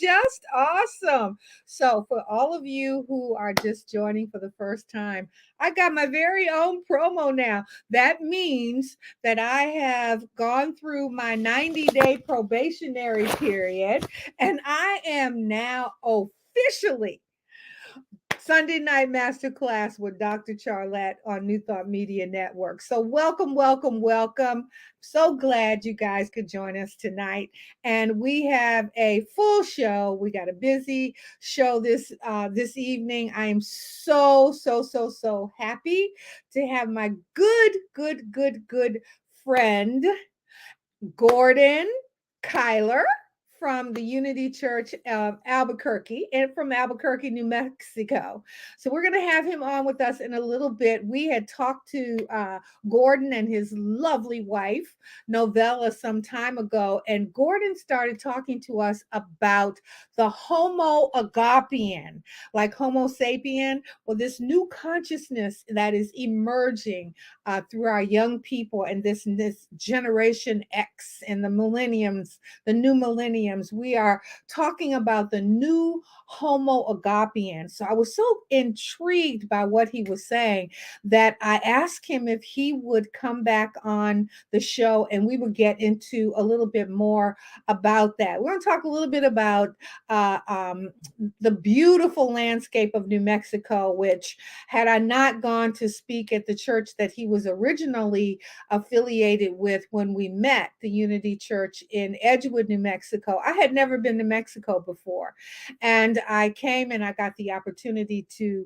just awesome. So, for all of you who are just joining for the first time, I got my very own promo now. That means that I have gone through my 90-day probationary period, and I am now officially Sunday Night Masterclass with Dr. Charlette on New Thought Media Network. So welcome, welcome, welcome. So glad you guys could join us tonight. And we have a full show. We got a busy show this evening. I am so happy to have my good friend Gordon Keyler from the Unity Church of Albuquerque and from Albuquerque, New Mexico. So we're going to have him on with us in a little bit. We had talked to Gordon and his lovely wife, Novella, some time ago, and Gordon started talking to us about the Homo Agapian, like Homo sapien, well, this new consciousness that is emerging through our young people and this generation X and the millenniums, the new millenniums. We are talking about the new Homo Agapian. So I was so intrigued by what he was saying that I asked him if he would come back on the show and we would get into a little bit more about that. We're going to talk a little bit about the beautiful landscape of New Mexico, which had I not gone to speak at the church that he was originally affiliated with when we met, the Unity Church in Edgewood, New Mexico, I had never been to Mexico before. And I came and I got the opportunity to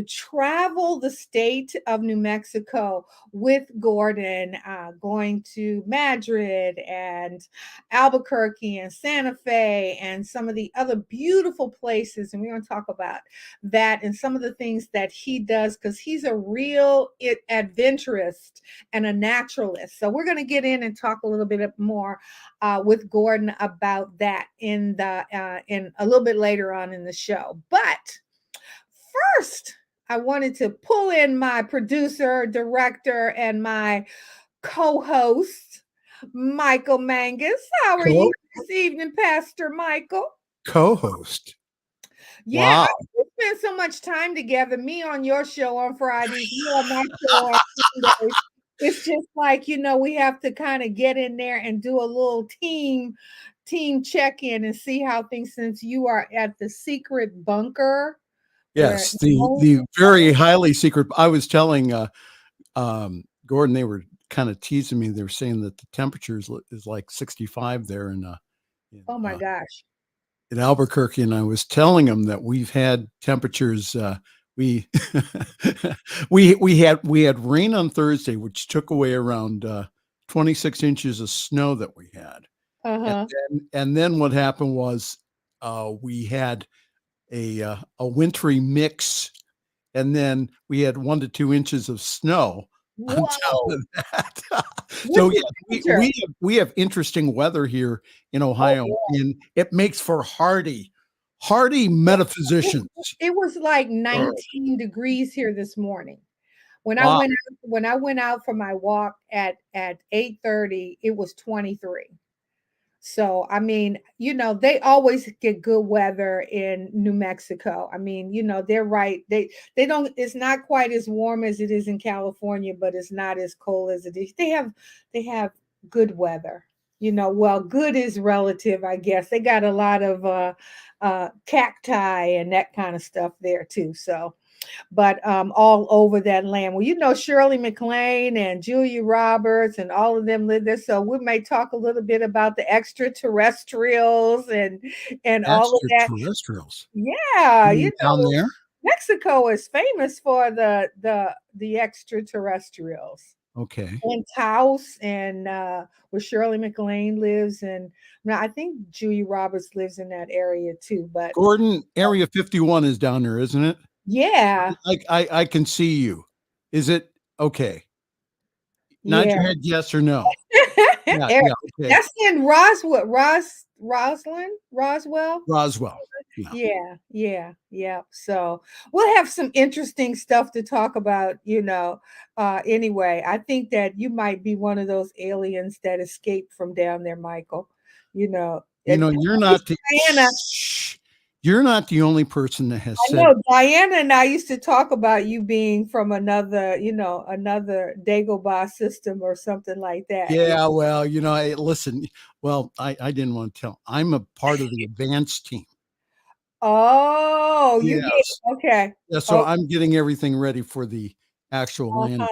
travel the state of New Mexico with Gordon, going to Madrid and Albuquerque and Santa Fe and some of the other beautiful places. And we're going to talk about that and some of the things that he does because he's a real adventurist and a naturalist. So we're going to get in and talk a little bit more with Gordon about that in a little bit later on in the show. But first, I wanted to pull in my producer, director, and my co-host, Michael Mangus. How are you this evening, Pastor Michael? Co-host. Yeah, wow. We spent so much time together, me on your show on Fridays, you on my show on Sundays. It's just like, we have to kind of get in there and do a little team check-in and see how things, since you are at the secret bunker. Yes, the very highly secret. I was telling Gordon, they were kind of teasing me. They were saying that the temperature is like 65 there in oh my gosh, in Albuquerque, and I was telling them that we've had temperatures. We we had rain on Thursday, which took away around 26 inches of snow that we had. And then what happened was we had a wintry mix, and then we had 1 to 2 inches of snow. Whoa. On top of that. So yeah, we have interesting weather here in Ohio, and it makes for hardy metaphysicians. It was like 19 degrees here this morning. When I went out for my walk at 8:30, it was 23. So, I mean, they always get good weather in New Mexico. I mean, they're right. They don't, it's not quite as warm as it is in California, but it's not as cold as it is. They have good weather. Well, good is relative, I guess. They got a lot of cacti and that kind of stuff there too. So, but all over that land. Well, Shirley MacLaine and Julia Roberts and all of them live there. So we may talk a little bit about the extraterrestrials and all of that. Extraterrestrials. Yeah, down there. Mexico is famous for the extraterrestrials. Okay. And Taos and where Shirley MacLaine lives, and I think Julia Roberts lives in that area too. But Gordon, Area 51 is down there, isn't it? Yeah. I can see you. Is it okay? Nod your head yes or no. Yeah, okay. That's in Roswell. Yeah. So we'll have some interesting stuff to talk about, anyway. I think that you might be one of those aliens that escaped from down there, Michael. You know, Diana, you're not the only person that has I said, know Diana and I used to talk about you being from another, another Dagobah system or something like that. yeah, well, you know, listen, well, I didn't want to tell. I'm a part of the advanced team. Oh, you get Yes. okay. Yeah, so Okay. I'm getting everything ready for the actual land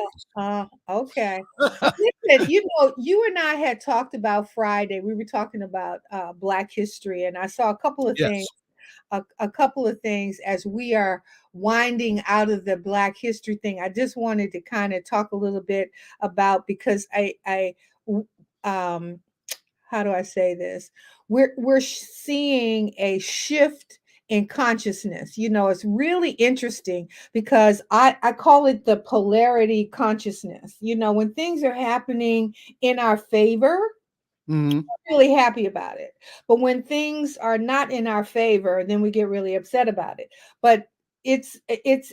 Okay. But listen, you and I had talked about Friday. We were talking about Black history, and I saw a couple of things. Yes. A couple of things as we are winding out of the Black history thing. I just wanted to kind of talk a little bit about because um, how do I say this? We're seeing a shift in consciousness. It's really interesting because I call it the polarity consciousness. When things are happening in our favor, Mhm. really happy about it. But when things are not in our favor, then we get really upset about it. But it's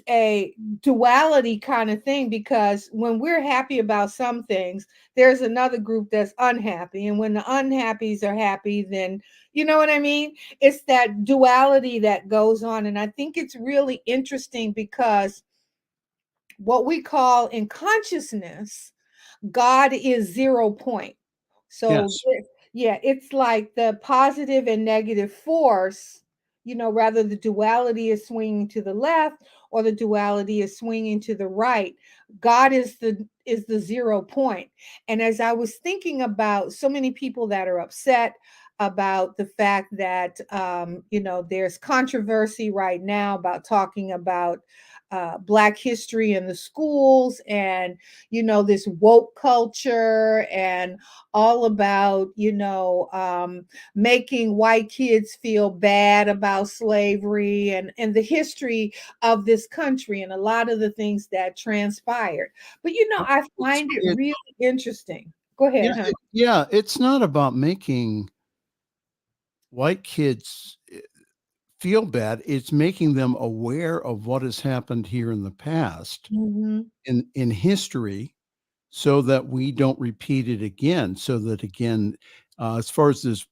a duality kind of thing because when we're happy about some things, there's another group that's unhappy. And when the unhappies are happy, then you know what I mean? It's that duality that goes on. And I think it's really interesting because what we call in consciousness, God is 0 point. So Yes. yeah, it's like the positive and negative force, rather the duality is swinging to the left or the duality is swinging to the right. God is the 0 point. And as I was thinking about so many people that are upset about the fact that there's controversy right now about talking about Black history in the schools and this woke culture and all about making white kids feel bad about slavery and the history of this country and a lot of the things that transpired. But I It's find it it really interesting. Go yeah, ahead, huh? yeah, it's not about making white kids feel bad. It's making them aware of what has happened here in the past Hmm. in history so that we don't repeat it again. So that again, as far as this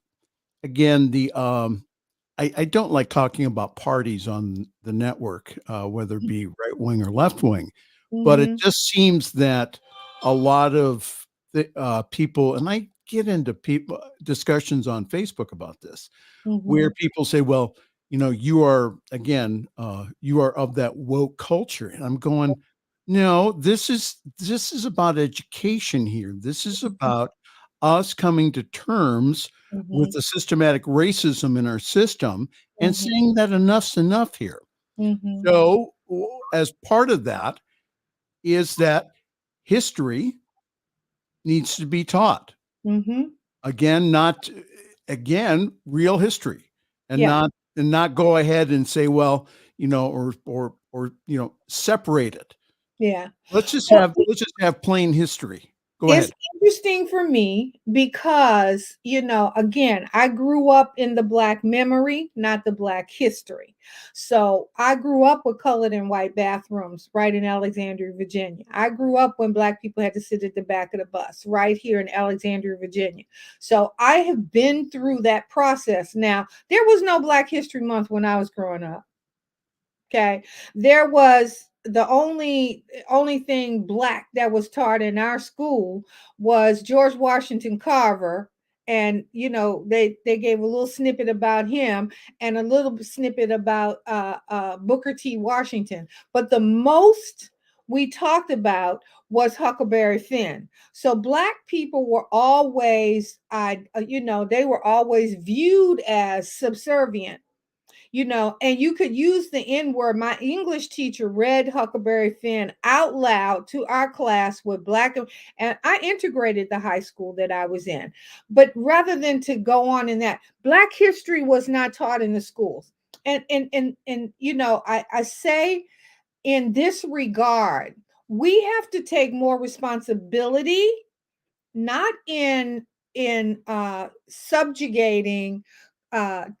again, I don't like talking about parties on the network, whether it be right wing or left wing, but it Hmm. just seems that a lot of the people, and I get into people discussions on Facebook about this, where Hmm. people say, "Well, you know, you are again, you are of that woke culture," and I'm going, "No, this is about education here. This is about us coming to terms with Hmm. the systematic racism in our system and Hmm. saying that enough's enough here." Hmm. So, as part of that is that history needs to be taught. Hmm. Again, not again, real history and Yeah, not go ahead and say, well, you know, or you know, separate it. yeah. Let's just have plain history. Go It's ahead. interesting for me because, again, I grew up in the Black memory, not the Black history. So I grew up with colored and white bathrooms right in Alexandria, Virginia. I grew up when Black people had to sit at the back of the bus right here in Alexandria, Virginia. So I have been through that process. Now, there was no Black History Month when I was growing up. Okay. There was the only thing Black that was taught in our school was George Washington Carver. And they gave a little snippet about him and a little snippet about Booker T. Washington. But the most we talked about was Huckleberry Finn. So Black people were always, they were always viewed as subservient, and you could use the N word. My English teacher read Huckleberry Finn out loud to our class with Black, and I integrated the high school that I was in. But rather than to go on in that, Black history was not taught in the schools. And I say in this regard, we have to take more responsibility, not in subjugating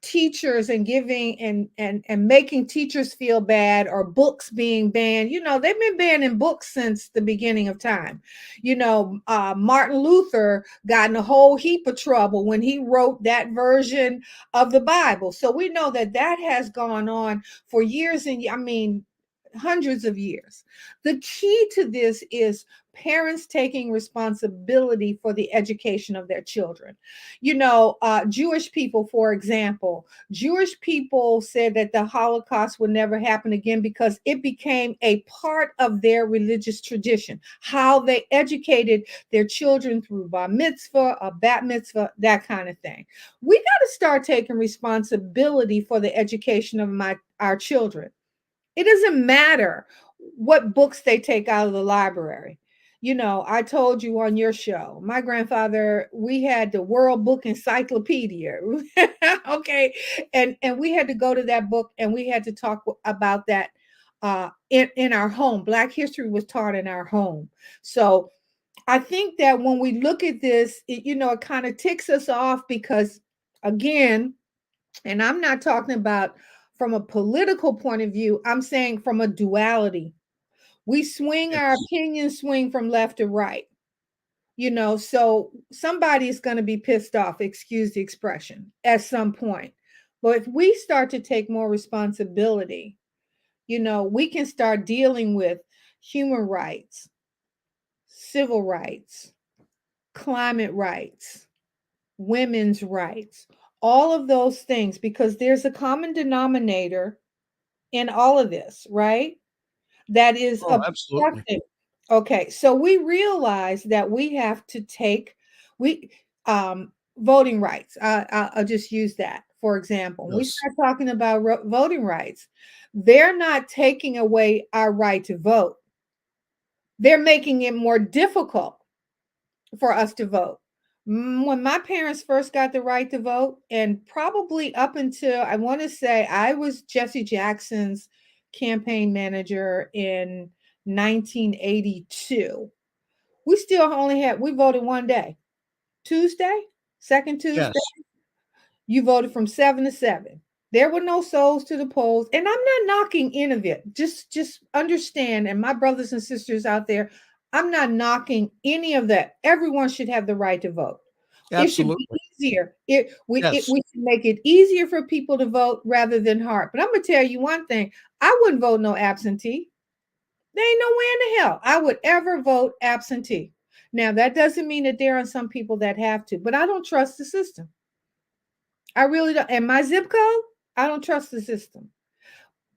teachers and giving and making teachers feel bad, or books being banned. They've been banning books since the beginning of time. Martin Luther got in a whole heap of trouble when he wrote that version of the Bible. So we know that that has gone on for years, and hundreds of years. The key to this is parents taking responsibility for the education of their children. Jewish people, for example, Jewish people said that the Holocaust would never happen again because it became a part of their religious tradition, how they educated their children through bar mitzvah, a bat mitzvah, that kind of thing. We got to start taking responsibility for the education of our children. It doesn't matter what books they take out of the library. I told you on your show, my grandfather, we had the World Book Encyclopedia. Okay. And we had to go to that book, and we had to talk about that in our home. Black history was taught in our home. So I think that when we look at this, it kind of ticks us off because, again, and I'm not talking about from a political point of view, I'm saying from a duality. We swing, our Yes. opinions swing from left to right. So somebody is going to be pissed off, excuse the expression, at some point. But if we start to take more responsibility, we can start dealing with human rights, civil rights, climate rights, women's rights, all of those things, because there's a common denominator in all of this, right? That is Oh, absolutely. obstructing. Okay, so we realize that we have to take we voting rights. I'll just use that for example. When we Yes. start talking about voting rights, they're not taking away our right to vote. They're making it more difficult for us to vote. When my parents first got the right to vote, and probably up until, I want to say, I was Jesse Jackson's campaign manager in 1982. We voted one day, Tuesday, second Tuesday. Yes. You voted from 7 to 7. There were no souls to the polls. And I'm not knocking any of it. Just understand, and my brothers and sisters out there, I'm not knocking any of that. Everyone should have the right to vote. It should be Absolutely. easier. Yes. We should make it easier for people to vote rather than hard. But I'm gonna tell you one thing: I wouldn't vote no absentee. There ain't no way in the hell I would ever vote absentee. Now that doesn't mean that there are some people that have to, but I don't trust the system. I really don't. And my zip code, I don't trust the system.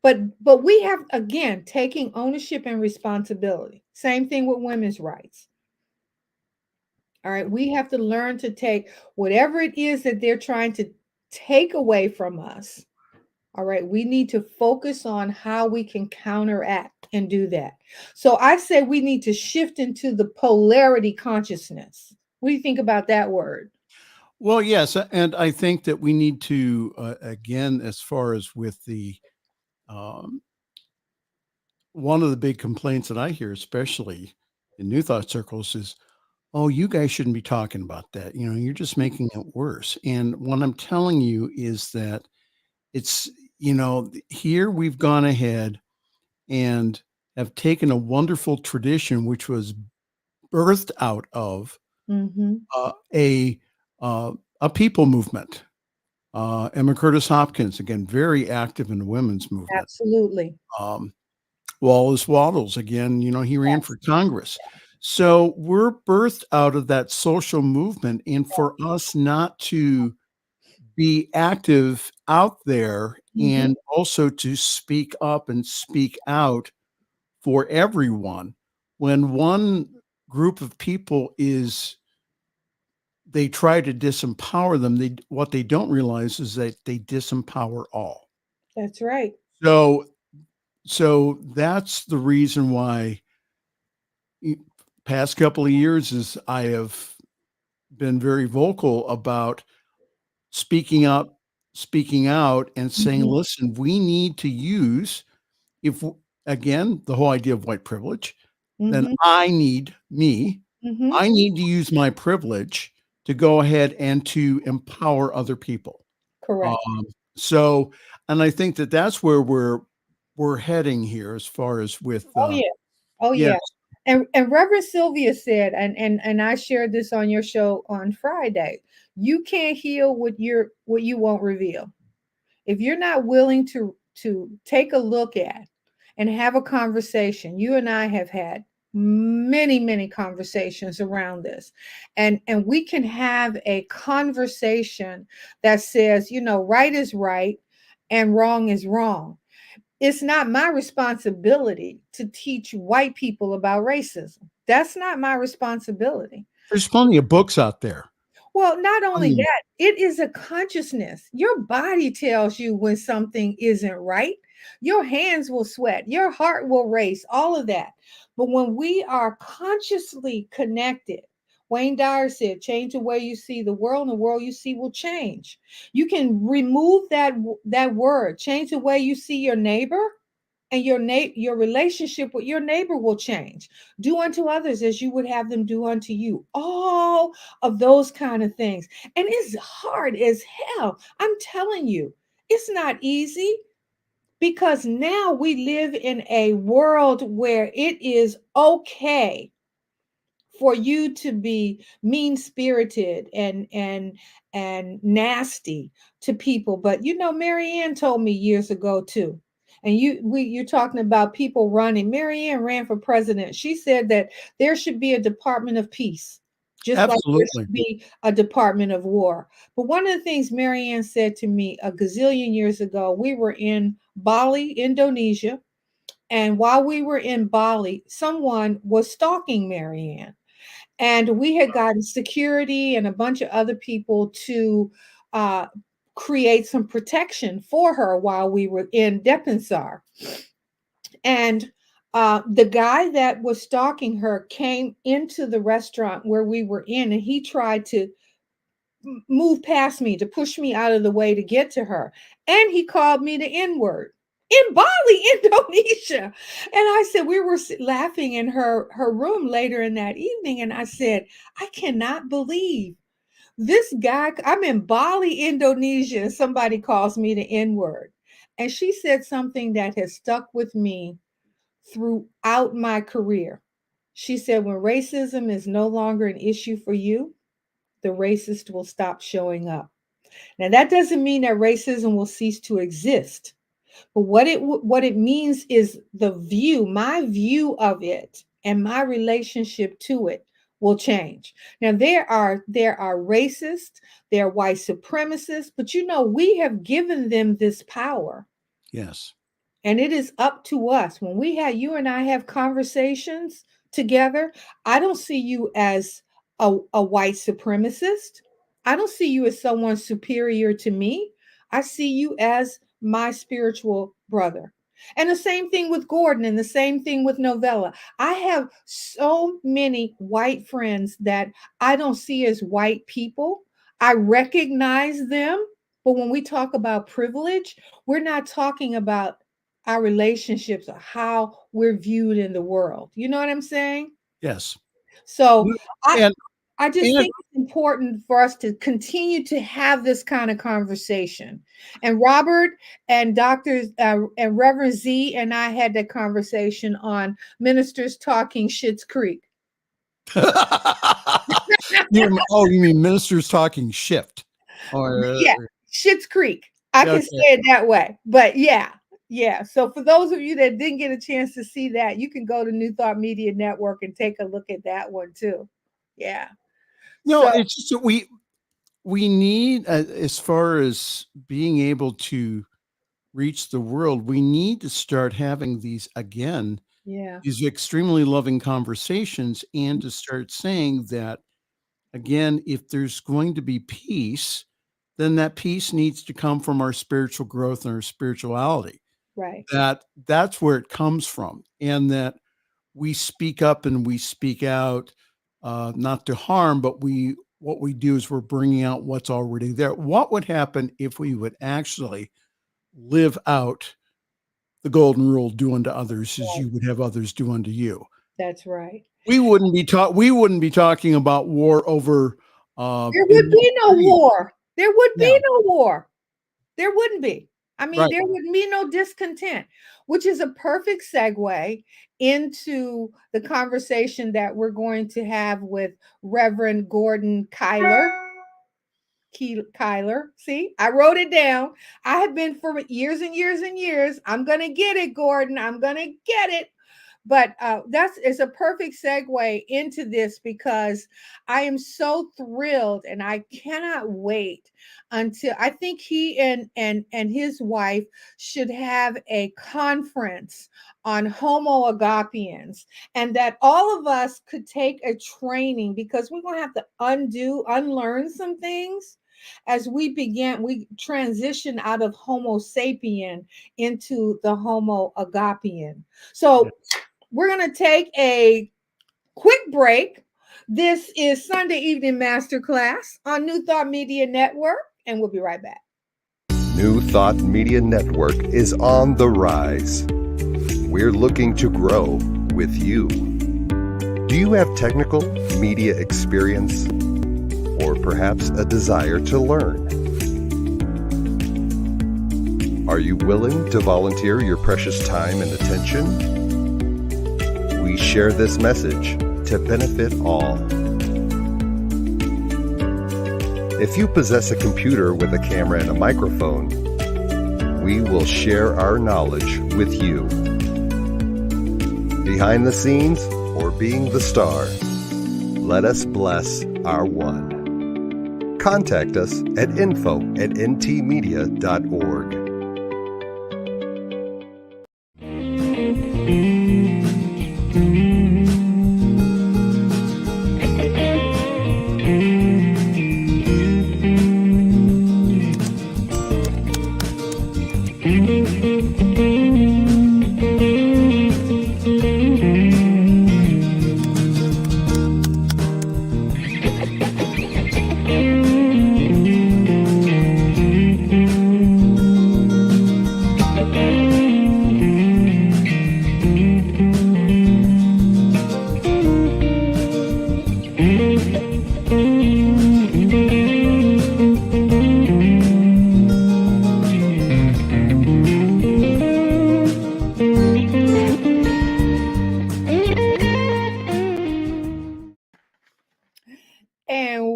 But we have, again, taking ownership and responsibility. Same thing with women's rights. All right, we have to learn to take whatever it is that they're trying to take away from us. All right, we need to focus on how we can counteract and do that. So I say we need to shift into the polarity consciousness. What do you think about that word? Well, yes, and I think that we need to again, as far as with the um, one of the big complaints that I hear, especially in New Thought circles, is, "Oh, you guys shouldn't be talking about that. You're just making it worse." And what I'm telling you is that it's here we've gone ahead and have taken a wonderful tradition, which was birthed out of Mm-hmm. uh, a uh, a people movement. Emma Curtis Hopkins, again, very active in the women's movement. Absolutely. Um, Wallace Waddles, again, he ran Yes. for Congress. So we're birthed out of that social movement. And for us not to be active out there Mm-hmm. and also to speak up and speak out for everyone, when one group of people they try to disempower them, what they don't realize is that they disempower all. That's right. So that's the reason why past couple of years is I have been very vocal about speaking up, speaking out, and saying, Mm-hmm. listen, we need to use, if again, the whole idea of white privilege, then Mm-hmm. I Mm-hmm. need to use my privilege to go ahead and to empower other people. Correct. So, and I think that that's where we're heading here as far as with, Oh yeah. Oh yes, yeah. And Reverend Sylvia said, and I shared this on your show on Friday, you can't heal what you won't reveal. If you're not willing to take a look at and have a conversation, you and I have had many conversations around this, and we can have a conversation that says, right is right and wrong is wrong. It's not my responsibility to teach white people about racism. That's not my responsibility. there's plenty of books out there. Well, not I only mean, that, it is a consciousness. Your body tells you when something isn't right. Your hands will sweat, your heart will race, all of that. But when we are consciously connected, Wayne Dyer said, change the way you see the world, and the world you see will change. You can remove that word, change the way you see your neighbor, and your relationship with your neighbor will change. Do unto others as you would have them do unto you. All of those kind of things. And it's hard as hell. I'm telling you, it's not easy, because now we live in a world where it is okay for you to be mean spirited and nasty to people. But Marianne told me years ago too, and you're talking about people running. Marianne ran for president. She said that there should be a Department of Peace, just like there absolutely. should be a Department of War. But one of the things Marianne said to me a gazillion years ago, we were in Bali, Indonesia, and while we were in Bali, someone was stalking Marianne, and we had gotten security and a bunch of other people to uh, create some protection for her while we were in Depensar. And the guy that was stalking her came into the restaurant where we were in, and he tried to move past me, to push me out of the way to get to her. And he called me the N word in Bali, Indonesia. And I said, we were laughing in her room later in that evening. And I said, I cannot believe this guy. I'm in Bali, Indonesia, and somebody calls me the N word. And she said something that has stuck with me throughout my career. She said, when racism is no longer an issue for you, the racist will stop showing up. Now, that doesn't mean that racism will cease to exist, but what it means is my view of it, and my relationship to it will change. Now, there are racists, there are white supremacists, but we have given them this power. Yes. And it is up to us. When you and I have conversations together, I don't see you as a white supremacist. I don't see you as someone superior to me. I see you as my spiritual brother. And the same thing with Gordon, and the same thing with Novella. I have so many white friends that I don't see as white people. I recognize them. But when we talk about privilege, we're not talking about our relationships or how we're viewed in the world. You know what I'm saying? Yes. So No, I and I just and think it's important for us to continue to have this kind of conversation. And Robert and Doctor and Reverend Z and I had that conversation on Ministers Talking Schitt's Creek. you mean ministers talking shift? Or Yeah, Schitt's Creek. I can say okay. it that way. But yeah, yeah. So for those of you that didn't get a chance to see that, you can go to New Thought Media Network and take a look at that one too. Yeah. No, So it's just that we need, as far as being able to reach the world, we need to start having yeah, these extremely loving conversations, and to start saying that, again, if there's going to be peace, then that peace needs to come from our spiritual growth and our spirituality. right. That's where it comes from, and that we speak up and we speak out, not to harm, but what we do is we're bringing out what's already there. What would happen if we would actually live out the golden rule: do unto others as Right. you would have others do unto you? That's right. We wouldn't be talking about war over There in would North be no Korea. war. There would Yeah. be no war. There wouldn't be. I mean, Right. there would be no discontent, which is a perfect segue into the conversation that we're going to have with Reverend Gordon Keyler. Keyler. See, I wrote it down. I have been for years and years and years. I'm going to get it, Gordon. I'm going to get it. But it's a perfect segue into this because I am so thrilled and I cannot wait until I think he and his wife should have a conference on Homo Agapians, and that all of us could take a training because we're going to have to unlearn some things as we transition out of Homo sapien into the Homo Agapian. So we're going to take a quick break. This is Sunday Evening Masterclass on New Thought Media Network, and we'll be right back. New Thought Media Network is on the rise. We're looking to grow with you. Do you have technical media experience or perhaps a desire to learn? Are you willing to volunteer your precious time and attention? We share this message to benefit all. If you possess a computer with a camera and a microphone, we will share our knowledge with you. Behind the scenes or being the star, let us bless our one. Contact us at info@ntmedia.org.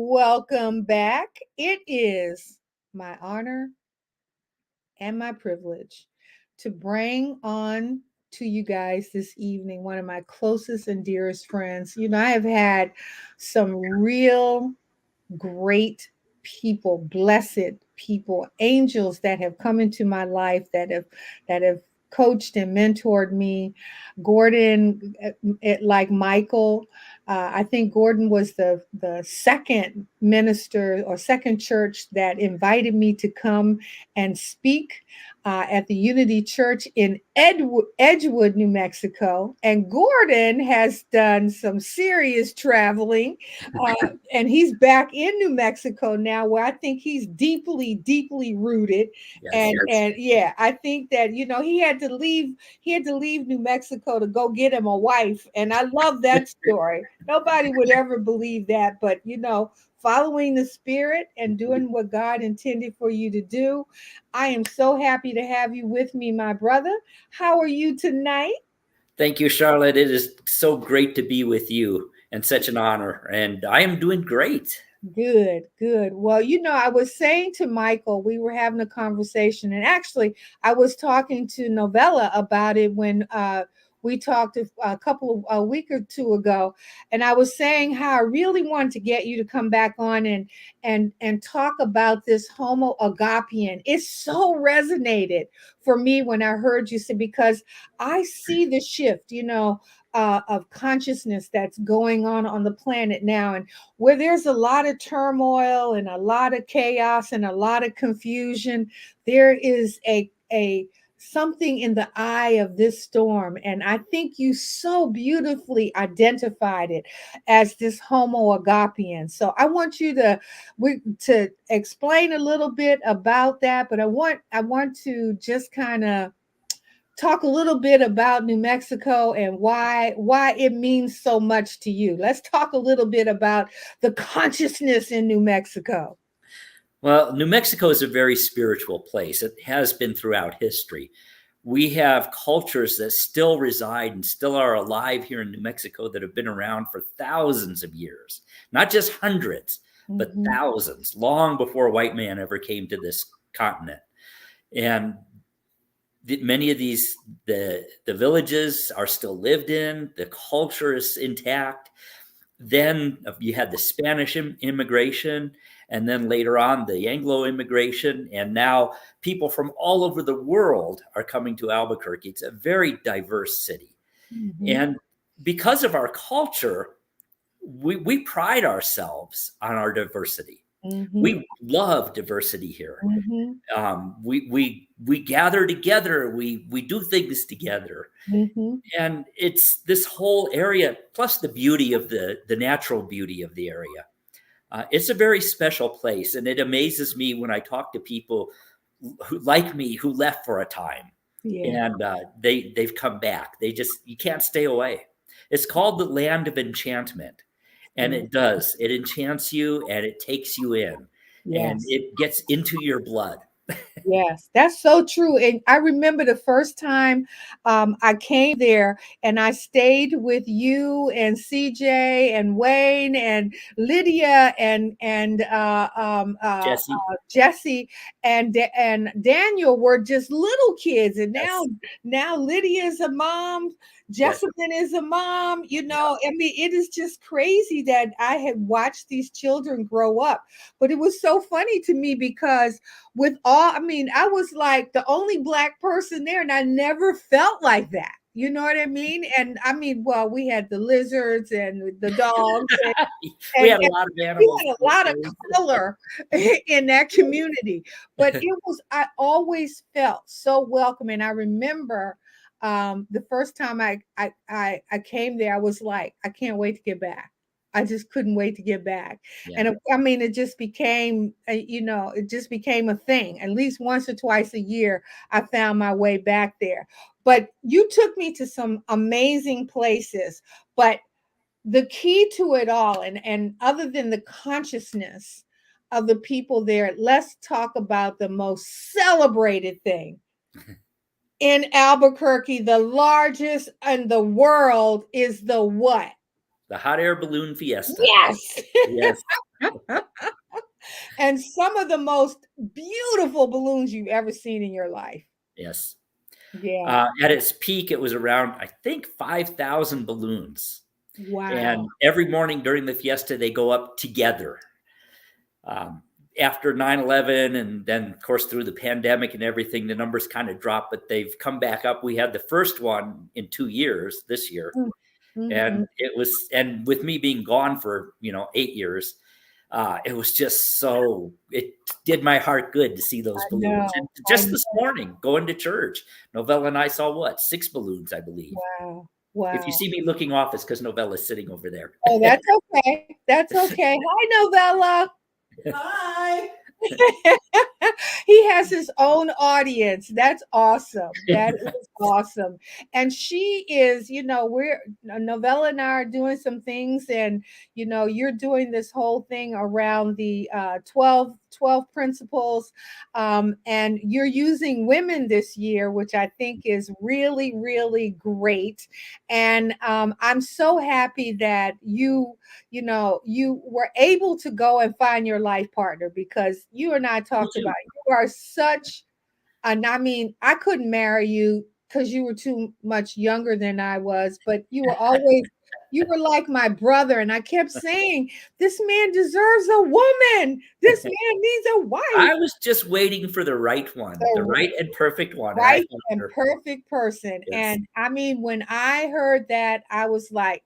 Welcome back. It is my honor and my privilege to bring on to you guys this evening one of my closest and dearest friends. You know, I have had some real great people, blessed people, angels that have come into my life that have coached and mentored me. Gordon, like Michael, I think Gordon was the second minister or second church that invited me to come and speak at the Unity Church in Edgewood, New Mexico. And Gordon has done some serious traveling, and he's back in New Mexico now, where I think he's deeply, deeply rooted. Yes, and yeah, I think that, you know, he had to leave New Mexico to go get him a wife. And I love that story. Nobody would ever believe that, but you know, following the Spirit and doing what God intended for you to do. I am so happy to have you with me, my brother. How are you tonight? Thank you, Charlotte. It is so great to be with you and such an honor. And I am doing great. Good, good. Well, you know, I was saying to Michael, we were having a conversation, and actually I was talking to Novella about it when we talked a week or two ago, and I was saying how I really wanted to get you to come back on and talk about this Homo Agapian. It so resonated for me when I heard you say, because I see the shift, you know, of consciousness that's going on the planet now, and where there's a lot of turmoil and a lot of chaos and a lot of confusion, there is a something in the eye of this storm. And I think you so beautifully identified it as this Homo Agapian. So I want you to explain a little bit about that, but I want to just kind of talk a little bit about New Mexico and why it means so much to you. Let's talk a little bit about the consciousness in New Mexico. Well, New Mexico is a very spiritual place. It has been throughout history. We have cultures that still reside and still are alive here in New Mexico that have been around for thousands of years, not just hundreds, but thousands, long before white man ever came to this continent. And many of these, the villages are still lived in, the culture is intact. Then you had the Spanish immigration, and then later on the Anglo immigration, and now people from all over the world are coming to Albuquerque. It's a very diverse city. And because of our culture, we pride ourselves on our diversity. We love diversity here. We gather together. We do things together. And it's this whole area, plus the beauty of the natural beauty of the area. It's a very special place. And it amazes me when I talk to people who, like me, who left for a time. And they've come back. You can't stay away. It's called the land of enchantment. And it does. It enchants you and it takes you in. And it gets into your blood. Yes, that's so true. And I remember the first time I came there and I stayed with you and CJ and Wayne and Lydia and Jesse and Daniel were just little kids. And now Lydia is a mom. Jessamine is a mom. You know, I mean, it is just crazy that I had watched these children grow up. But it was so funny to me because I was like the only Black person there, and I never felt like that. You know what I mean? And I mean, well, we had the lizards and the dogs. We had a lot of animals. We had a lot of color in that community. But I always felt so welcome. And I remember the first time I came there, I was like, I can't wait to get back. I just couldn't wait to get back. And I mean, it just became, it just became a thing. At least once or twice a year, I found my way back there. But you took me to some amazing places. But the key to it all, and other than the consciousness of the people there, let's talk about the most celebrated thing. In Albuquerque, the largest in the world is the what? The hot air balloon fiesta. Yes. Yes. And some of the most beautiful balloons you've ever seen in your life. Yes. Yeah. At its peak, it was around, I think, 5,000 balloons. Wow. And every morning during the fiesta, they go up together. After 9/11 and then, of course, through the pandemic and everything, the numbers kind of dropped, but they've come back up. We had the first one in 2 years this year. And and with me being gone for, 8 years, it was just it did my heart good to see those balloons. And just this morning, going to church, Novella and I saw 6 balloons, I believe. Wow. If you see me looking off, it's because Novella's sitting over there. Oh, that's okay. That's okay. Hi, Novella. Hi. He has his own audience. That's awesome. That is awesome. And she is, Novella and I are doing some things, and you're doing this whole thing around the 12 principles, and you're using women this year, which I think is really, really great. And I'm so happy that you were able to go and find your life partner, because you and I talked about, you are such, and I mean, I couldn't marry you because you were too much younger than I was, but you were like my brother. And I kept saying, this man deserves a woman. This man needs a wife. I was just waiting for the right one, the right and perfect one. Right and perfect person. Yes. And I mean, when I heard that, I was like,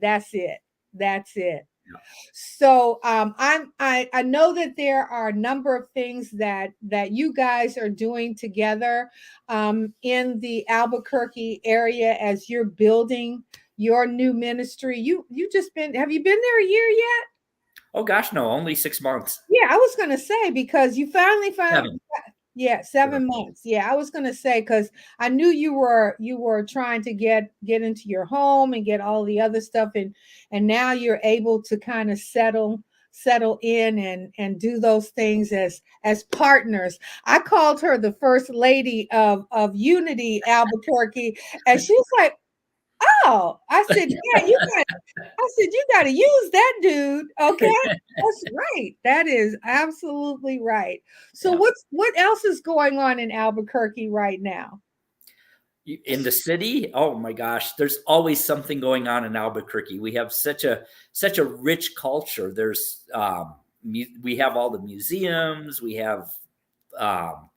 that's it. That's it. Yeah. So I know that there are a number of things that you guys are doing together in the Albuquerque area as you're building your new ministry. Have you been there a year yet? Oh gosh, no, only 6 months. Yeah, I was going to say, because you finally found 7 months. Yeah, I was going to say, because I knew you were trying to get into your home and get all the other stuff, and now you're able to kind of settle settle in and do those things as partners. I called her the first lady of Unity Albuquerque, and she's like, "Oh," I said, "Yeah, you got to use that, dude. Okay, that's right. That is absolutely right." So Yeah. what else is going on in Albuquerque right now? In the city, oh my gosh, there's always something going on in Albuquerque. We have such a rich culture. There's we have all the museums, we have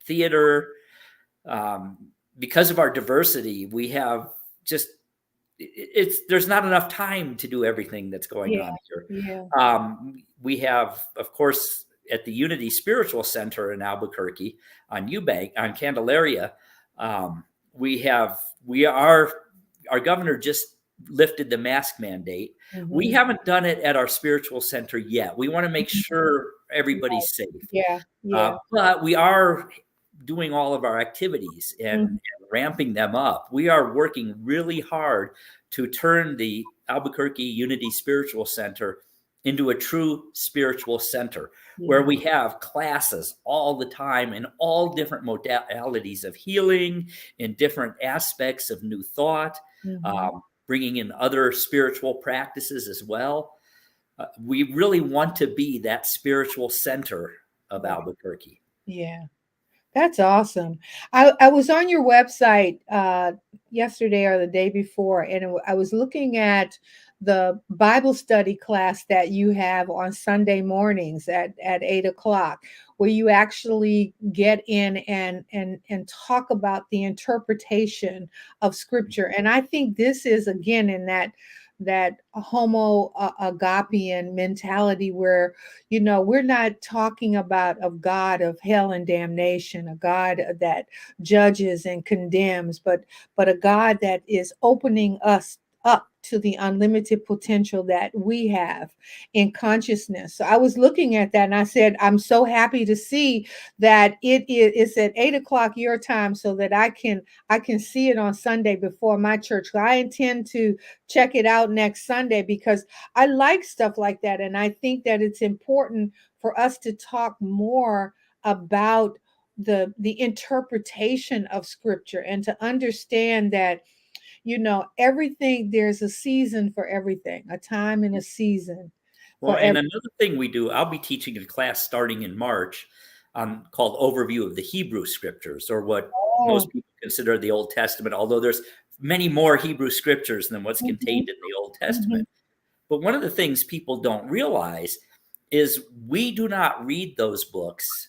theater. Because of our diversity, we have just there's not enough time to do everything that's going Yeah, on here. yeah. We have, of course, at the Unity Spiritual Center in Albuquerque on Eubank on Candelaria. Our governor just lifted the mask mandate. We Mhm. haven't done it at our spiritual center yet. We want to make Mhm. sure everybody's safe. Yeah, yeah. But we are doing all of our activities and Mhm. ramping them up. We are working really hard to turn the Albuquerque Unity Spiritual Center into a true spiritual center where Yeah. we have classes all the time in all different modalities of healing, in different aspects of new thought, Mhm. bringing in other spiritual practices as well. We really want to be that spiritual center of Right. Albuquerque. Yeah. That's awesome. I was on your website yesterday or the day before, and I was looking at the Bible study class that you have on Sunday mornings at 8 o'clock, where you actually get in and talk about the interpretation of Scripture. And I think this is again in that Homo Agapian mentality where we're not talking about a God of hell and damnation, a God that judges and condemns, but a God that is opening us up to the unlimited potential that we have in consciousness. So I was looking at that and I said, I'm so happy to see that it's at 8 o'clock your time so that I can see it on Sunday before my church. I intend to check it out next Sunday because I like stuff like that. And I think that it's important for us to talk more about the interpretation of Scripture and to understand that everything, there's a season for everything, a time and a season Well, for and every. another thing we do, I'll be teaching a class starting in March called Overview of the Hebrew Scriptures, or what Oh. most people consider the Old Testament, although there's many more Hebrew Scriptures than what's Mhm, contained in the Old mhm, Testament. But one of the things people don't realize is we do not read those books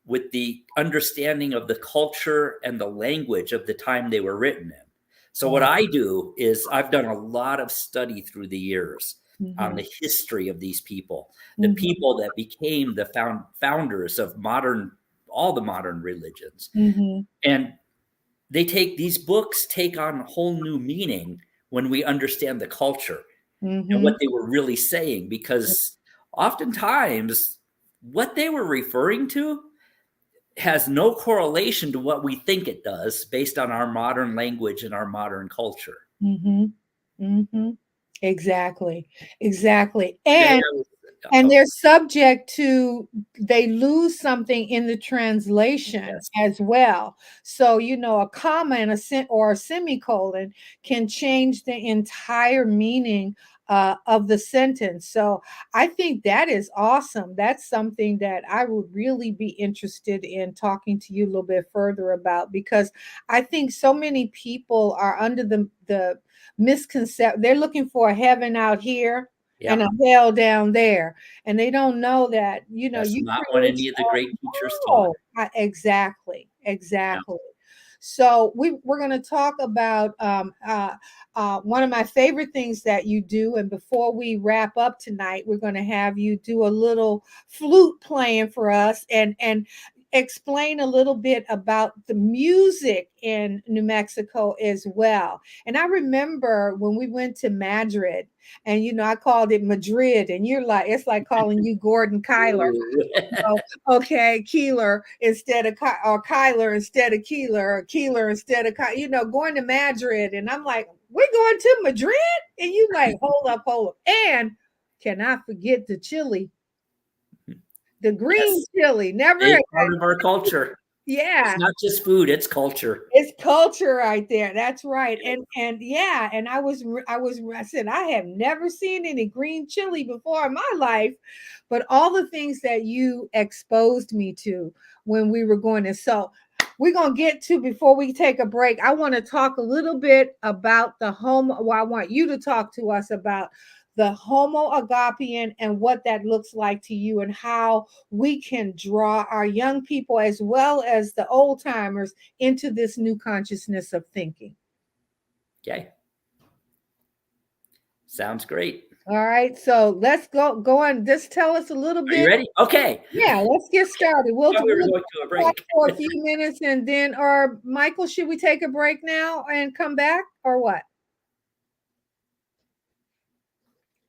with the understanding of the culture and the language of the time they were written in. So what wow, I do is I've done a lot of study through the years on mhm, the history of these people, the mhm, people that became the founders of all the modern religions. mhm, And these books take on a whole new meaning when we understand the culture and what mhm. they were really saying, because oftentimes what they were referring to has no correlation to what we think it does based on our modern language and our modern culture. Mhm. Mhm. Exactly. Exactly. Yeah, And that was, and oh, they're subject to they lose something in the translation yes. as well. So, a comma and or a semicolon can change the entire meaning of the sentence. So, I think that is awesome. That's something that I would really be interested in talking to you a little bit further about because I think so many people are under the misconception. They're looking for a heaven out here and Yeah, a hell down there, and they don't know that that's you not what create any of the your great teachers taught. own. Exactly, Yeah. exactly. So we're going to talk about one of my favorite things that you do, and before we wrap up tonight, we're going to have you do a little flute playing for us and explain a little bit about the music in New Mexico as well. And I remember when we went to Madrid, and I called it Madrid, and you're like, it's like calling you Gordon Keyler. Ooh. Okay, Keeler instead of or Kyler instead of Keeler, or Keeler instead of going to Madrid, and I'm like, we're going to Madrid, and you like, hold up, and can I forget the chili? The green Yes. chili, never. It's part of our culture. Yeah. It's not just food, it's culture. It's culture right there. That's right. And yeah, and I said I have never seen any green chili before in my life, but all the things that you exposed me to when we were going to. So we're going to get to, before we take a break, I want to talk a little bit about the Homo. Well, I want you to talk to us about the Homo Agapian and what that looks like to you, and how we can draw our young people as well as the old timers into this new consciousness of thinking. Okay. Sounds great. All right, so let's go on. Just tell us a little Are bit. you ready? Okay. Yeah, let's get started. We'll We were we'll going to a talk break. for a few minutes, and then, or Michael, should we take a break now and come back, or what?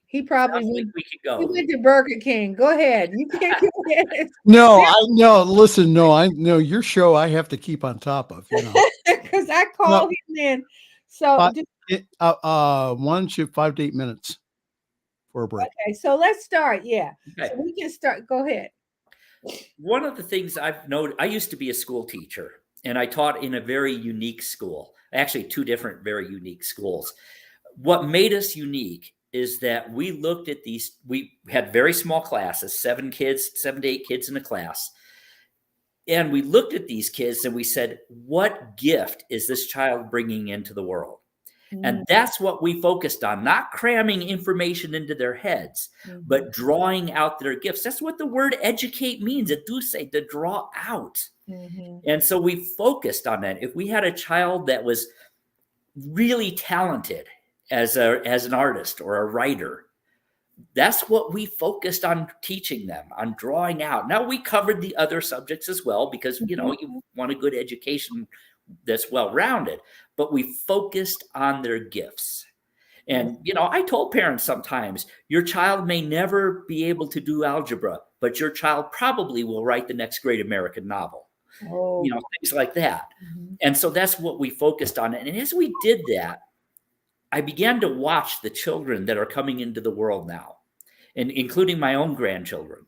He probably Sounds went, like we could he go. went to Burger King. Go ahead. You can't go ahead. No, I know. Listen, no, I know your show. I have to keep on top of. Because I called him in. So Why don't you 5 to 8 minutes for a break? okay, so let's start. Yeah, Okay. so we can start. Go ahead. One of the things I've noted, I used to be a school teacher, and I taught in a very unique school, actually 2 different very unique schools. What made us unique is that we looked at these, we had very small classes, 7 to 8 kids in a class. And we looked at these kids and we said, what gift is this child bringing into the world? And that's what we focused on, not cramming information into their heads, but drawing out their gifts. That's what the word educate means. It do say to draw out. And so we focused on that. If we had a child that was really talented as an artist or a writer, that's what we focused on teaching them, on drawing out. Now, we covered the other subjects as well, because, you want a good education that's well-rounded, but we focused on their gifts. And, I told parents sometimes, your child may never be able to do algebra, but your child probably will write the next great American novel. Things like that. And so that's what we focused on. And as we did that, I began to watch the children that are coming into the world now, and including my own grandchildren.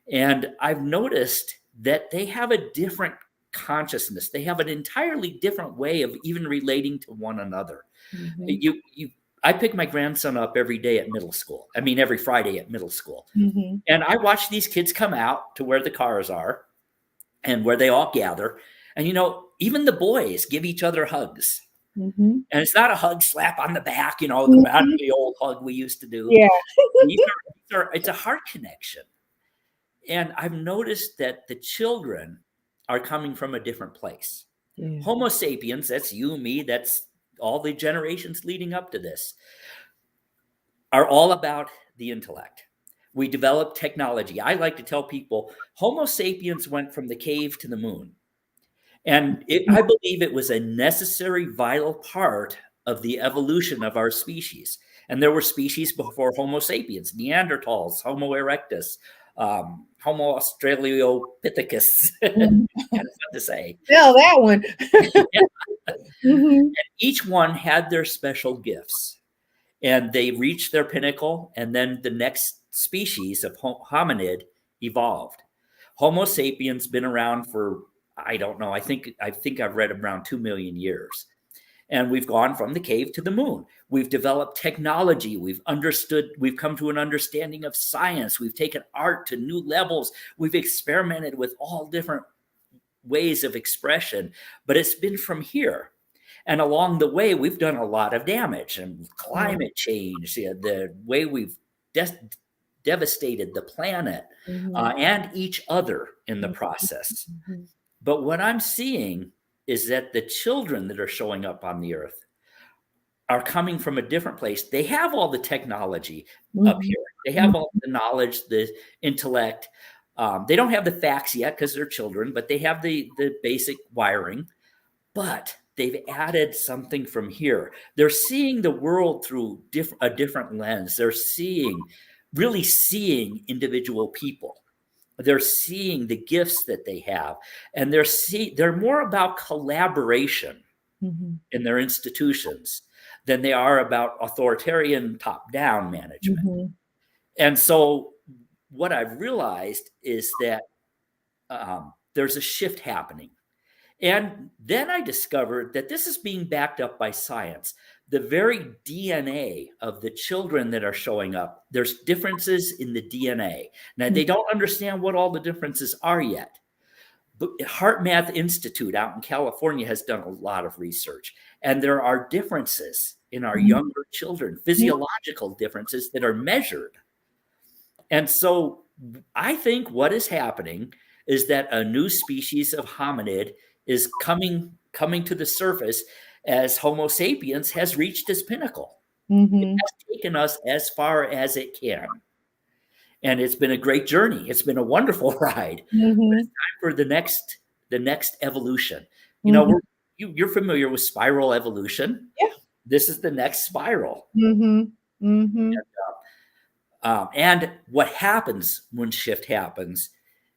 And I've noticed that they have a different consciousness. They have an entirely different way of even relating to one another. I pick my grandson up every day at middle school. I mean, every Friday at middle school. And I watch these kids come out to where the cars are and where they all gather. And, even the boys give each other hugs. And it's not a hug slap on the back, the old hug we used to do. Yeah. It's a heart connection. And I've noticed that the children are coming from a different place. Yeah. Homo sapiens, that's you, me, that's all the generations leading up to this, are all about the intellect. We developed technology. I like to tell people, Homo sapiens went from the cave to the moon. And I believe it was a necessary, vital part of the evolution of our species. And there were species before Homo sapiens, Neanderthals, Homo erectus, Homo australopithecus. Kind of fun to say. Yeah, that one. And each one had their special gifts. And they reached their pinnacle, and then the next species of hominid evolved. Homo sapiens been around for, I don't know, I think I've read around 2 million years. And we've gone from the cave to the moon. We've developed technology. We've come to an understanding of science. We've taken art to new levels. We've experimented with all different ways of expression, but it's been from here. And along the way, we've done a lot of damage, and climate change, the way we've devastated the planet and each other in the process. But what I'm seeing is that the children that are showing up on the earth are coming from a different place. They have all the technology up here. They have all the knowledge, the intellect. They don't have the facts yet because they're children, but they have the basic wiring. But they've added something from here. They're seeing the world through a different lens. They're really seeing individual people. They're seeing the gifts that they have, and they're more about collaboration in their institutions than they are about authoritarian top-down management. And so what I've realized is that there's a shift happening. And then I discovered that this is being backed up by science. The very DNA of the children that are showing up, there's differences in the DNA. Now, they don't understand what all the differences are yet. But Heart Math Institute out in California has done a lot of research, and there are differences in our younger children, physiological differences that are measured. And so I think what is happening is that a new species of hominid is coming to the surface as Homo sapiens has reached its pinnacle. It has taken us as far as it can. And it's been a great journey. It's been a wonderful ride. But it's time for the next evolution. You know, you're familiar with spiral evolution. Yeah. This is the next spiral. And what happens when shift happens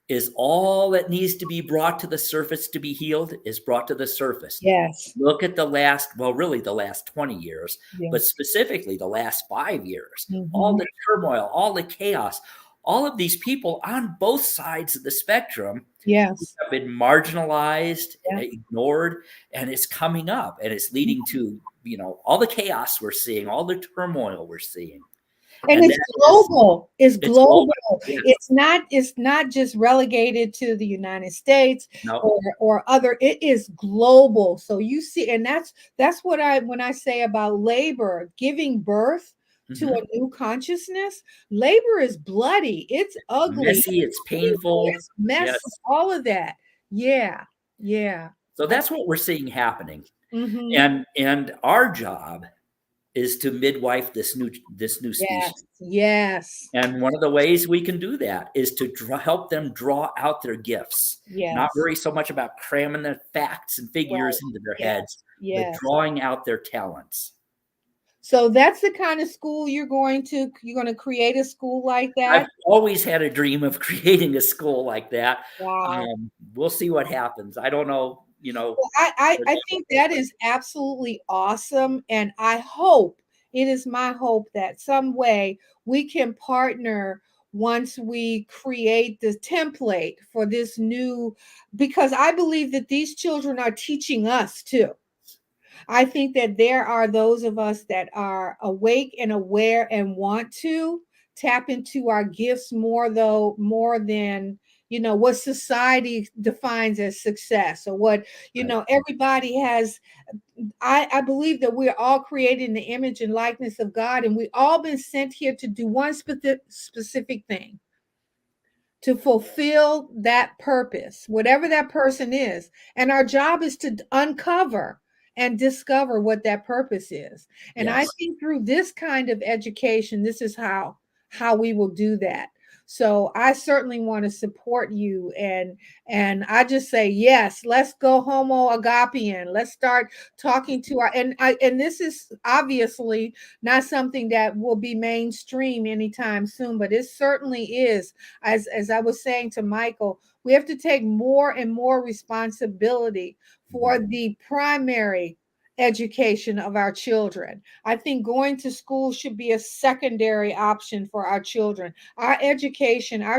is all that needs to be brought to the surface to be healed is brought to the surface. Yes. Look at the last 20 years, but specifically the last 5 years, all the turmoil, all the chaos, all of these people on both sides of the spectrum have been marginalized, ignored, and it's coming up, and it's leading to, all the chaos we're seeing, all the turmoil we're seeing. And it's global. It's global. Yeah. It's not just relegated to the United States No. or other. It is global. So you see, and that's what when I say about labor, giving birth to a new consciousness. Labor is bloody. It's ugly. Messy, it's painful. It's messy. All of that. Yeah. So that's what we're seeing happening. And our job is to midwife this new species. Yes. And one of the ways we can do that is to help them draw out their gifts. Not worry so much about cramming the facts and figures into their heads, but drawing out their talents. So that's the kind of school you're going to create a school like that? I've always had a dream of creating a school like that. Wow. We'll see what happens. I don't know. Well, I think that is absolutely awesome. And it is my hope that some way we can partner once we create the template for this new, because I believe that these children are teaching us too. I think that there are those of us that are awake and aware and want to tap into our gifts more than what society defines as success, or what everybody has. I believe that we're all created in the image and likeness of God, and we all been sent here to do one specific thing, to fulfill that purpose, whatever that person is. And our job is to uncover and discover what that purpose is. And I think through this kind of education, this is how we will do that. So I certainly want to support you. And I just say, yes, let's go Homo Agapian. Let's start talking to and this is obviously not something that will be mainstream anytime soon, but it certainly is. As I was saying to Michael, we have to take more and more responsibility for the primary education of our children. I think going to school should be a secondary option for our children. Our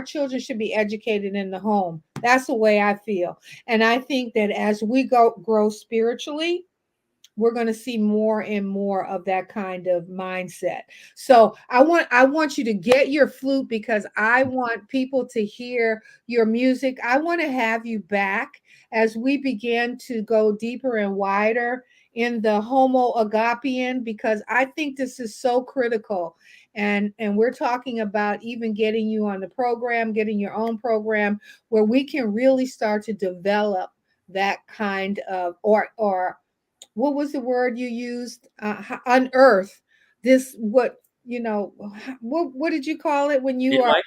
children should be educated in the home. That's the way I feel. And I think that as we grow spiritually, we're going to see more and more of that kind of mindset. So I want you to get your flute, because I want people to hear your music. I want to have you back as we begin to go deeper and wider in the Homo Agapian, because I think this is so critical. And we're talking about even getting you on the program, getting your own program where we can really start to develop that kind of, or what was the word you used? Unearth this, what did you call it when you midwife?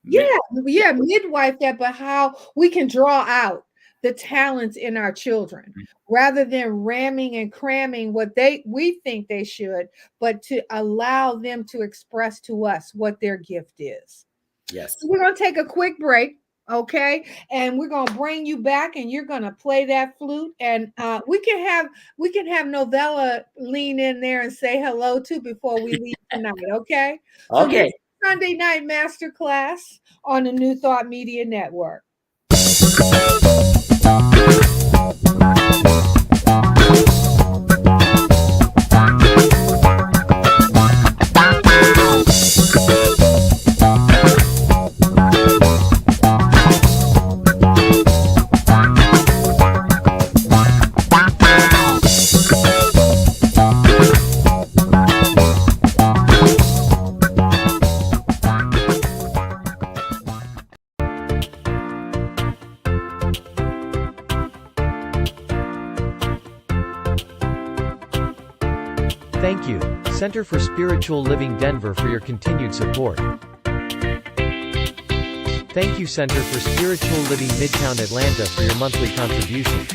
Midwife that, but how we can draw out the talents in our children rather than ramming and cramming what we think they should, but to allow them to express to us what their gift is. Yes. So we're going to take a quick break. Okay. And we're going to bring you back, and you're going to play that flute, and we can have Novella lean in there and say hello too before we leave tonight. Okay. Okay. Sunday Night Masterclass on the New Thought Media Network. Thank you, Center for Spiritual Living Denver, for your continued support. Thank you, Center for Spiritual Living Midtown Atlanta, for your monthly contribution.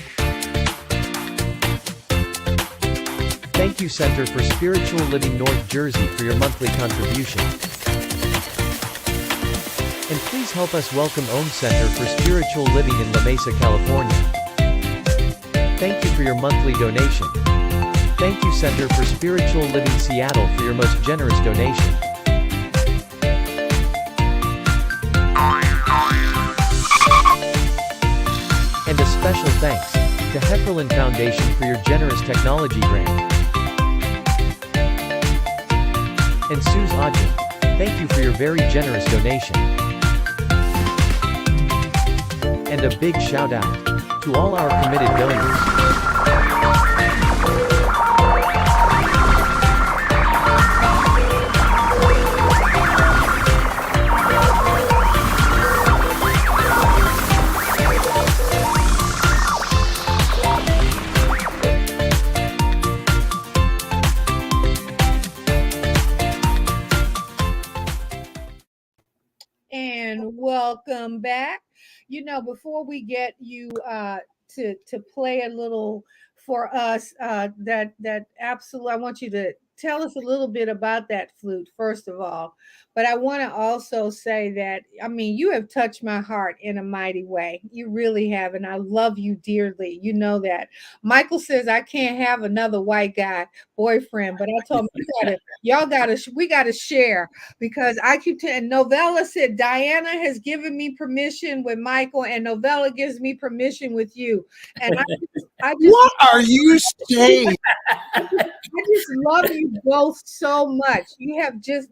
Thank you, Center for Spiritual Living North Jersey, for your monthly contribution. And please help us welcome Om Center for Spiritual Living in La Mesa, California. Thank you for your monthly donation. Thank you, Center for Spiritual Living Seattle, for your most generous donation. And a special thanks to Heckerland Foundation for your generous technology grant. And Suze Audrey, thank you for your very generous donation. And a big shout out to all our committed donors. And welcome back. You know, before we get you to play a little for us, that absolutely, I want you to tell us a little bit about that flute, first of all. But I want to also say that, I mean, you have touched my heart in a mighty way. You really have. And I love you dearly. You know that. Michael says, I can't have another white guy boyfriend. But I told him, we got to share, because I keep telling. Novella said, Diana has given me permission with Michael, and Novella gives me permission with you. And I just What are you saying? I just love you both so much. You have just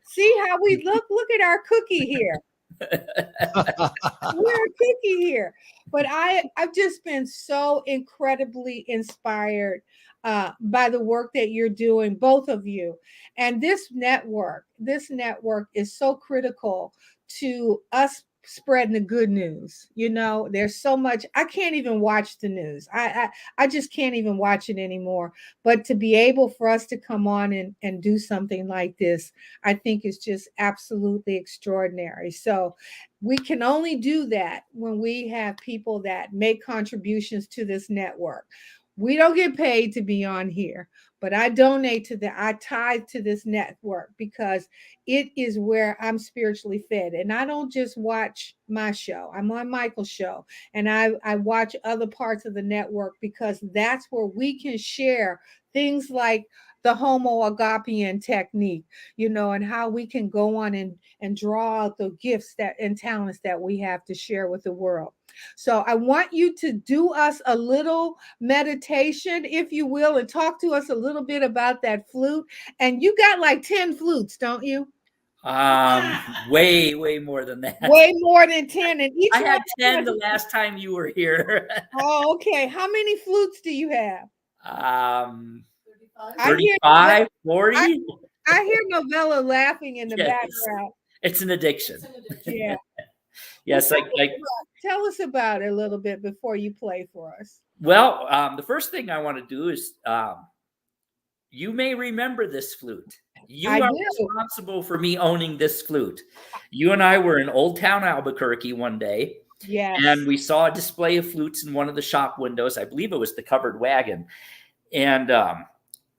see how we look at our cookie here. We're a cookie here. But I've just been so incredibly inspired by the work that you're doing, both of you. And this network is so critical to us spreading the good news. You know, there's so much. I can't even watch the news. I just can't even watch it anymore. But to be able for us to come on and do something like this, I think is just absolutely extraordinary. So we can only do that when we have people that make contributions to this network. We don't get paid to be on here, but I tithe to this network because it is where I'm spiritually fed. And I don't just watch my show. I'm on Michael's show, and I watch other parts of the network, because that's where we can share things like the Homo Agapian technique, you know, and how we can go on and draw out the gifts and talents that we have to share with the world. So I want you to do us a little meditation, if you will, and talk to us a little bit about that flute. And you got like 10 flutes, don't you? Way more than that. Way more than 10. And each I had 10 the last time you were here. Oh, okay. How many flutes do you have? 35, 40. I hear Novella laughing in the background. It's an addiction. Yeah. Yes, well, tell us about it a little bit before you play for us. Well, the first thing I want to do is, you may remember this flute. You are responsible for me owning this flute. You and I were in Old Town Albuquerque one day. Yes. And we saw a display of flutes in one of the shop windows. I believe it was the Covered Wagon. And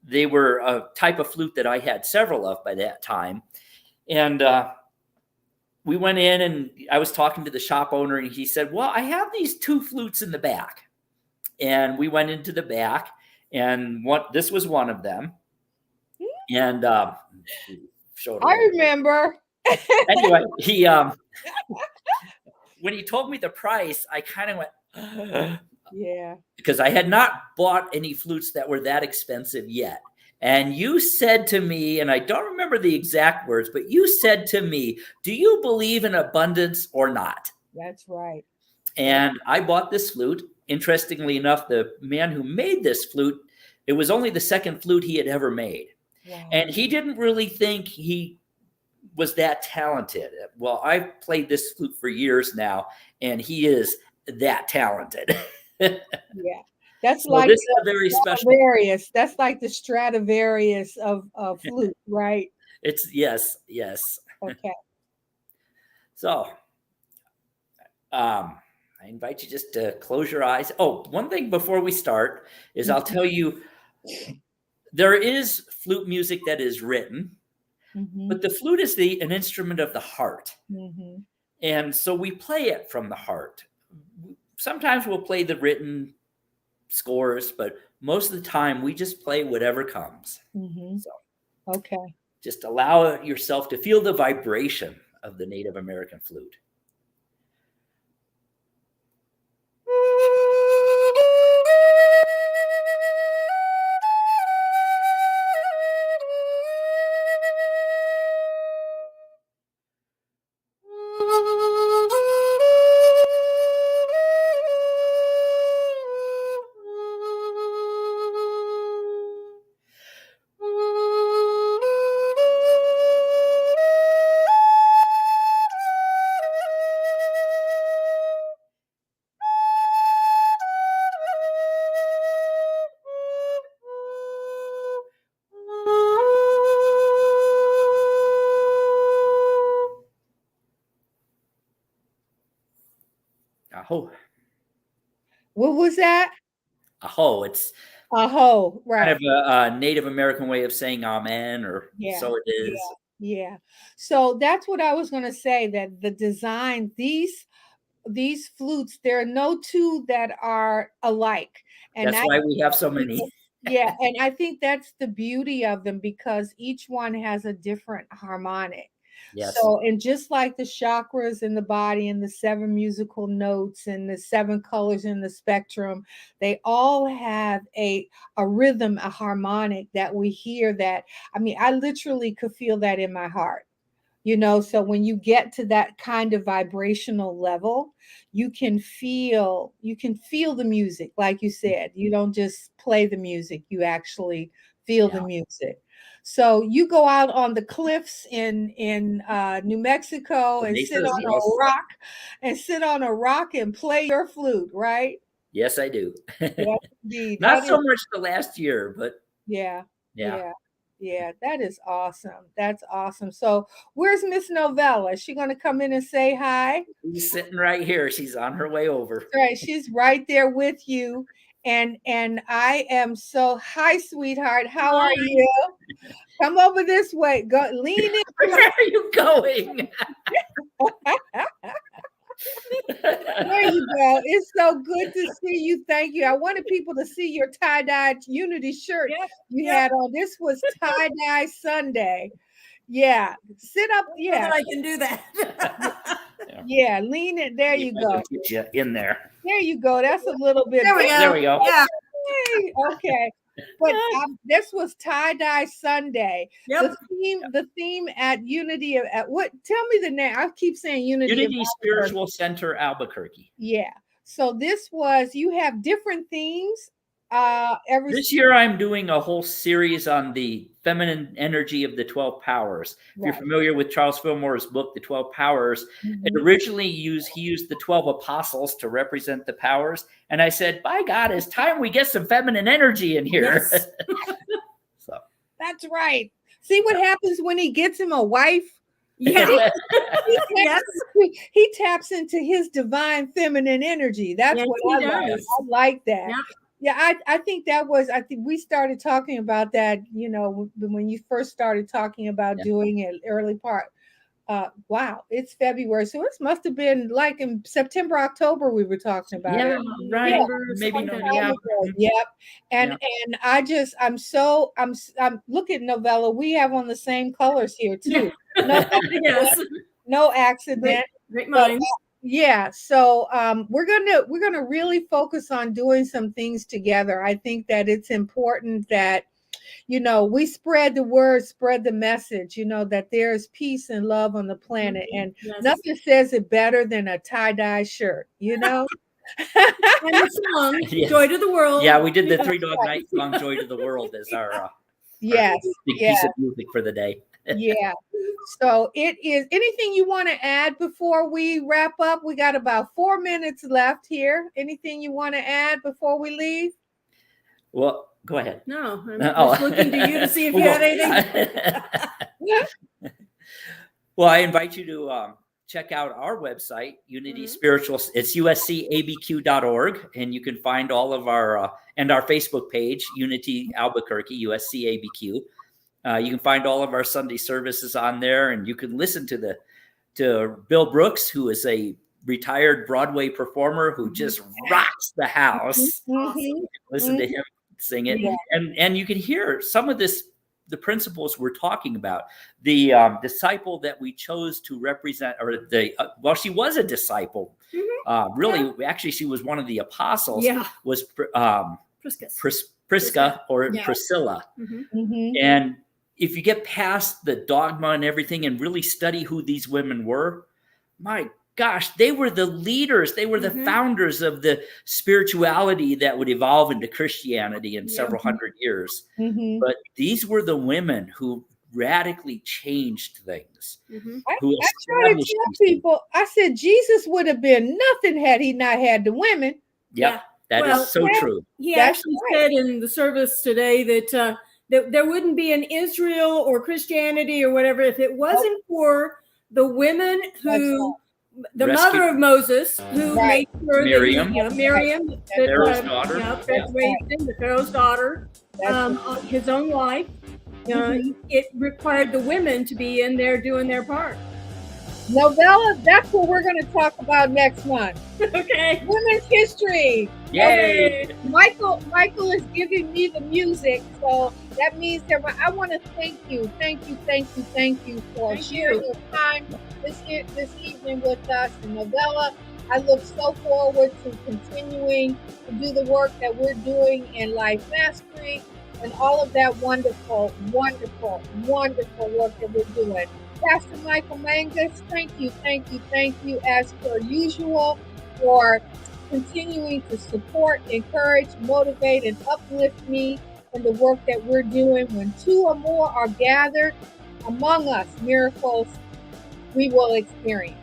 they were a type of flute that I had several of by that time. And we went in, and I was talking to the shop owner, and he said, well, I have these 2 flutes in the back. And we went into the back, and this was one of them. And I remember. Anyway, he when he told me the price, I kind of went, Yeah. because I had not bought any flutes that were that expensive yet. And you said to me, and I don't remember the exact words, but you said to me, do you believe in abundance or not? That's right. And I bought this flute. Interestingly enough, the man who made this flute, it was only the second flute he had ever made. Wow. And he didn't really think he was that talented. Well, I've played this flute for years now, and he is that talented. Yeah. That's So like this is a very special. Stradivarius. That's like the Stradivarius of flute, right? It's yes. Okay. So I invite you just to close your eyes. Oh, one thing before we start is I'll tell you, there is flute music that is written, but the flute is an instrument of the heart. And so we play it from the heart. Sometimes we'll play the written scores, but most of the time we just play whatever comes. So Okay. just allow yourself to feel the vibration of the Native American flute. Aho. What was that? Aho. It's Aho, right. kind of a Native American way of saying amen, or so it is. Yeah. So that's what I was going to say, that the design, these flutes, there are no two that are alike. And That's why we have so many. Yeah. And I think that's the beauty of them, because each one has a different harmonic. Yes. So, and just like the chakras in the body and the 7 musical notes and the 7 colors in the spectrum, they all have a rhythm, a harmonic that we hear. That, I mean, I literally could feel that in my heart. So when you get to that kind of vibrational level, you can feel the music. Like you said, you don't just play the music, you actually feel the music. So you go out on the cliffs in New Mexico and sit on a rock and play your flute, right? Yes, I do. Yes, indeed. Not so much the last year, but yeah. That is awesome. That's awesome. So where's Miss Novella? Is she going to come in and say hi? She's sitting right here. She's on her way over. Right, she's right there with you. And I am so, hi, sweetheart. How are you? Come over this way. Go, lean in. Where are you going? There you go. It's so good to see you. Thank you. I wanted people to see your tie-dye Unity shirt you had on. This was tie-dye Sunday. Yeah. Sit up. Yeah. I can do that. Yeah. Lean it. There you go. Get you in there. There you go. That's a little bit. There we go. Yeah. Okay. But this was tie-dye Sunday. Yep. The theme at Unity, at what? Tell me the name. I keep saying Unity Spiritual Center Albuquerque. Yeah. So this was, you have different themes. This year I'm doing a whole series on the feminine energy of the 12 powers. If you're familiar with Charles Fillmore's book, The 12 Powers, it originally he used the 12 apostles to represent the powers. And I said, by God, it's time we get some feminine energy in here. Yes. So that's right. See what happens when he gets him a wife? Yeah. He taps into his divine feminine energy. That's what I like. I like that. Yep. Yeah, I think I think we started talking about that, when you first started talking about doing it early part. Wow, it's February. So it must have been like in September, October we were talking about it. Right. Yeah. Maybe Yep. And I'm look at Novella. We have on the same colors here too. No, Yes. no accident. Great But, minds. yeah, so we're gonna really focus on doing some things together. I think that it's important that we spread the word, spread the message, that there's peace and love on the planet, and Yes. nothing says it better than a tie-dye shirt. And the song, Yes. Joy to the World. Yeah, we did the Three Dog Night song "Joy to the World" as our Yes, big yeah, piece of music for the day. yeah. So it is. Anything you want to add before we wrap up? We got about 4 minutes left here. Anything you want to add before we leave? Well, go ahead. No, I'm Oh. just looking to you to see if you had anything. Well, I invite you to check out our website, Unity Spiritual. It's uscabq.org, and you can find all of our and our Facebook page, Unity Albuquerque, USCABQ. You can find all of our Sunday services on there, and you can listen to Bill Brooks, who is a retired Broadway performer who just rocks the house. Mhm. Listen to him sing it, Yeah. and you can hear some of the principles we're talking about. The disciple that we chose to represent, or she was a disciple. Really, actually, she was one of the apostles. Yeah. Was Priscus. Prisca or Yeah. Priscilla. Mhm. And if you get past the dogma and everything and really study who these women were, my gosh, they were the leaders. They were the founders of the spirituality that would evolve into Christianity in several hundred years. Mhm. But these were the women who radically changed things. I Who try to established tell these things. people, I said Jesus would have been nothing had he not had the women. Yep, that Well, is so true. He That's actually right. said in the service today that there wouldn't be an Israel or Christianity or whatever if it wasn't for the women who, the Rescued- mother of Moses, who Right. made sure Miriam. that Miriam, that, Pharaoh's daughter. that That's raised him, the Pharaoh's daughter, That's his own life. Mhm. It required the women to be in there doing their part. Novella, that's what we're going to talk about next month. Okay. Women's history. Yay! Michael is giving me the music, so that means that I want to thank you for Thank sharing you. your time this evening with us. And Novella, I look so forward to continuing to do the work that we're doing in Life Mastery and all of that wonderful work that we're doing. Pastor Michael Mangus, thank you as per usual for continuing to support, encourage, motivate, and uplift me in the work that we're doing. When two or more are gathered among us, miracles we will experience.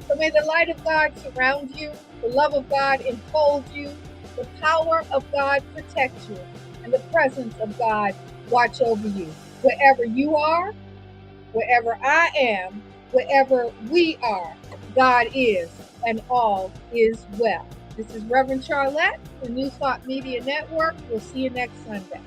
So may the light of God surround you, the love of God enfold you, the power of God protect you, and the presence of God watch over you. Wherever you are, wherever I am, wherever we are, God is, and all is well. This is Reverend Charlette, the New Thought Media Network. We'll see you next Sunday.